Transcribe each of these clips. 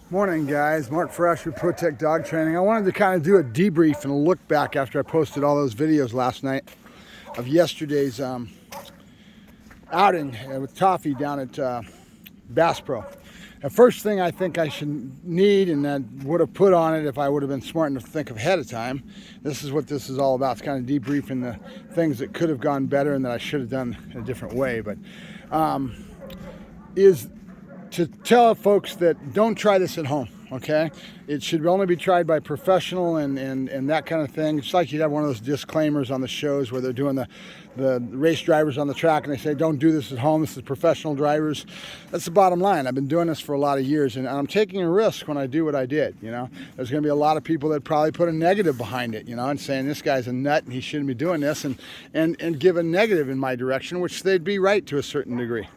Morning guys, Mark Ferrasci with Protect Dog Training. I wanted to kind of do a debrief and a look back after I posted all those videos last night of yesterday's outing with Toffie down at Bass-Pro. The first thing I think I should need, and I would have put on it if I would have been smart enough to think ahead of time, this is what this is all about. It's kind of debriefing the things that could have gone better and that I should have done in a different way, but is to tell folks that don't try this at home, okay? It should only be tried by professional and that kind of thing. It's like you have one of those disclaimers on the shows where they're doing the race drivers on the track and they say, don't do this at home, this is professional drivers. That's the bottom line. I've been doing this for a lot of years and I'm taking a risk when I do what I did, you know? There's gonna be a lot of people that probably put a negative behind it, you know, and saying this guy's a nut and he shouldn't be doing this and give a negative in my direction, which they'd be right to a certain degree.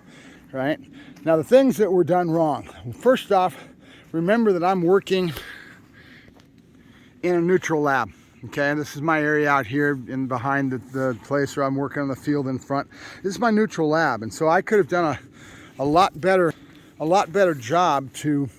Right? Now the things that were done wrong. First off, remember that I'm working in a neutral lab. Okay, this is my area out here in behind the place where I'm working on the field in front. This is my neutral lab, and so I could have done a lot better job to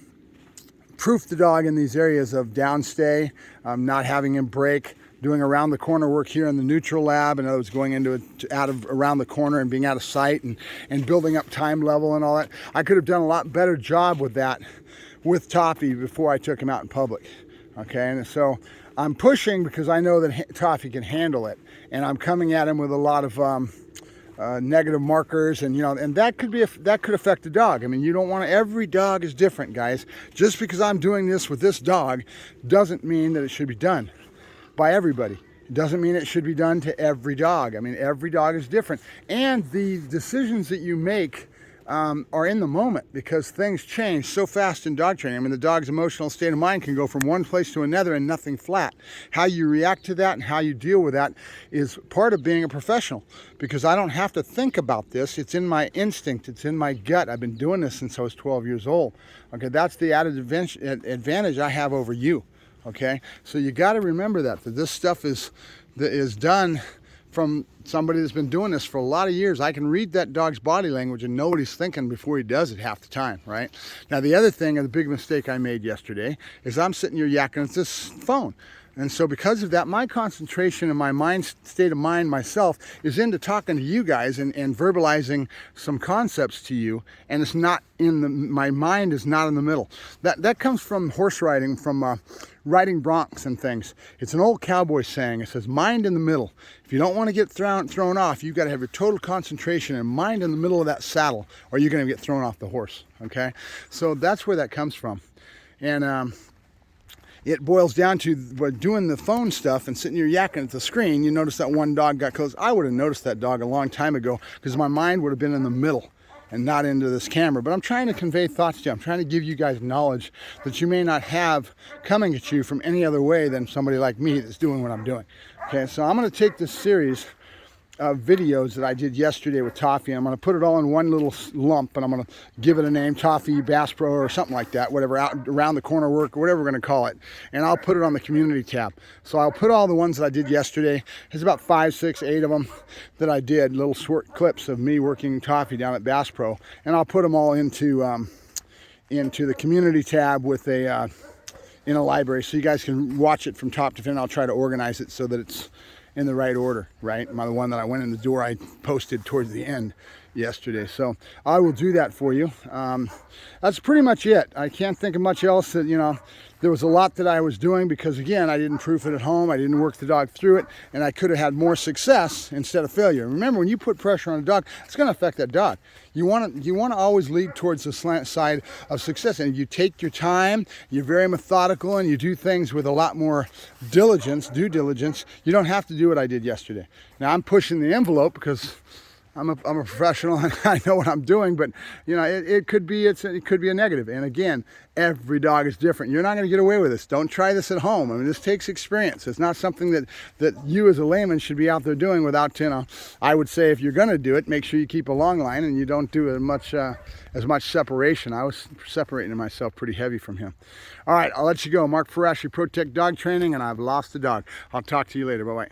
proof the dog in these areas of downstay, not having him break, doing around the corner work here in the neutral lab, and I was going into it out of around the corner and being out of sight and building up time level and all that. I could have done a lot better job with that with Toffie before I took him out in public. Okay, and so I'm pushing because I know that Toffie can handle it, and I'm coming at him with a lot of negative markers, and you know, and that could affect the dog. I mean, you don't want to. Every dog is different, guys. Just because I'm doing this with this dog doesn't mean that it should be done by everybody. It doesn't mean it should be done to every dog. I mean, every dog is different, and the decisions that you make are in the moment because things change so fast in dog training. I mean, the dog's emotional state of mind can go from one place to another and nothing flat. How you react to that and how you deal with that is part of being a professional, because I don't have to think about this. It's in my instinct. It's in my gut. I've been doing this since I was 12 years old. Okay, that's the added advantage I have over you. Okay, so you got to remember that this stuff is done from somebody that's been doing this for a lot of years. I can read that dog's body language and know what he's thinking before he does it half the time, right? Now, the other thing, and the big mistake I made yesterday, is I'm sitting here yakking at this phone. And so because of that, my concentration and my state of mind myself is into talking to you guys and verbalizing some concepts to you, and it's not my mind is not in the middle. That comes from horse riding, from riding broncs and things. It's an old cowboy saying. It says, mind in the middle. If you don't want to get thrown off, you've got to have your total concentration and mind in the middle of that saddle, or you're going to get thrown off the horse, okay? So that's where that comes from. And it boils down to doing the phone stuff and sitting here yakking at the screen. You notice that one dog got close. I would have noticed that dog a long time ago because my mind would have been in the middle and not into this camera. But I'm trying to convey thoughts to you. I'm trying to give you guys knowledge that you may not have coming at you from any other way than somebody like me that's doing what I'm doing. Okay, so I'm going to take this series of videos that I did yesterday with Toffie. I'm going to put it all in one little lump, and I'm going to give it a name, Toffie BassPro or something like that, whatever, out around the corner work, or whatever we're going to call it. And I'll put it on the community tab. So I'll put all the ones that I did yesterday. There's about 5, 6, 8 of them that I did, little short clips of me working Toffie down at Bass-Pro. And I'll put them all into the community tab with in a library, so you guys can watch it from top to fin. I'll try to organize it so that it's in the right order, right? The one that I went in the door, I posted towards the end yesterday. So I will do that for you. That's pretty much it. I can't think of much else. That, you know, there was a lot that I was doing because, again, I didn't proof it at home. I didn't work the dog through it, and I could have had more success instead of failure. Remember, when you put pressure on a dog, it's going to affect that dog. You want to always lead towards the slant side of success, and you take your time. You're very methodical, and you do things with a lot more diligence, due diligence. You don't have to do what I did yesterday. Now, I'm pushing the envelope because I'm a professional and I know what I'm doing, but you know, it could be a negative. And again, every dog is different. You're not going to get away with this. Don't try this at home. I mean, this takes experience. It's not something that you as a layman should be out there doing without, you know, I would say if you're going to do it, make sure you keep a long line and you don't do as much separation. I was separating myself pretty heavy from him. All right, I'll let you go. Mark Ferrasci, Protect Dog Training, and I've lost the dog. I'll talk to you later. Bye-bye.